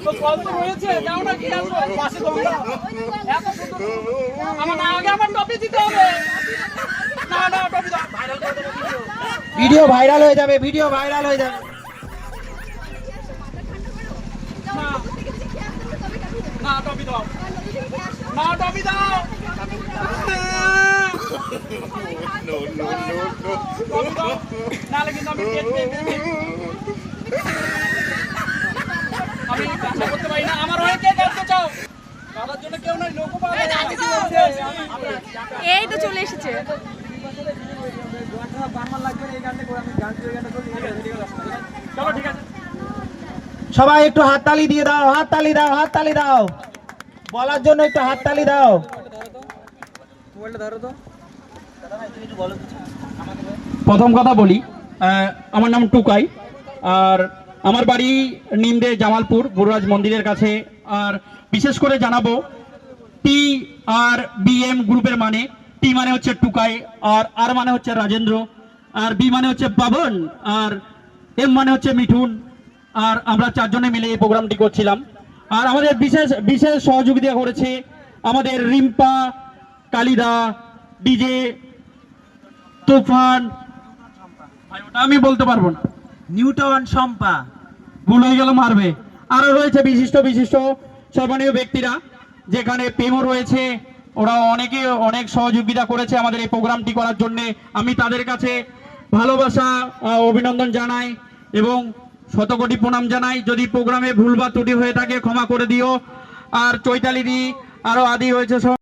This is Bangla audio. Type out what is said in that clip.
তো কল তো হয়েছে, যাও না কি আসো পাশে তোমরা এত সুন্দর আমার না আগে আমার টপি দিতে হবে। না না টপি দাও, ভাইরাল করে দেব ভিডিও ভাইরাল হয়ে যাবে, ভিডিও ভাইরাল হয়ে যাবে। না না টপি দাও, না টপি দাও, টপি দাও নালে কিন্তু আমি পেট আমি কাজ করতে পারি না। আমার হয়ে কে করতে চাও? দাদার জন্য কেউ নাই, লোকও পাবে না। এই তো চলে এসেছে। চলো ঠিক আছে, সবাই একটু হাততালি দিয়ে দাও, হাততালি দাও, হাততালি দাও, বলার জন্য একটু হাততালি দাও। প্রথম কথা বলি, আমার নাম টুকাই, আর আমার বাড়ি নিমদে জামালপুর গুরুরাজ মন্দিরের কাছে। আর বিশেষ করে জানাবো টি আর বিএম গ্রুপের মানে, টি মানে হচ্ছে টুকাই, আর মানে হচ্ছে রাজেন্দ্র, আর বি মানে হচ্ছে পাবন, আর এম মানে হচ্ছে মিঠুন। আর আমরা চারজনে মিলে এই প্রোগ্রামটি করছিলাম। আর আমাদের বিশেষ বিশেষ সহযোগিতা করেছে আমাদের রিম্পা, কালিদা, ডিজে তুফান, ওটা আমি বলতে পারবো না, নিউটন, শম্পা, ভুল হয়ে গেল মারবে। আরো রয়েছে বিশিষ্ট বিশিষ্ট সম্মানীয় ব্যক্তিরা, যেখানে প্রেমও রয়েছে। ওরা অনেক সহযোগিতা করেছে আমাদের এই প্রোগ্রামটি করার জন্য। আমি তাদের কাছে ভালোবাসা অভিনন্দন জানাই এবং শতকোটি প্রণাম জানাই। যদি প্রোগ্রামে ভুল বা ত্রুটি হয়ে থাকে ক্ষমা করে দিও। আর চৈতালি দি আরো আদি হয়েছে সব।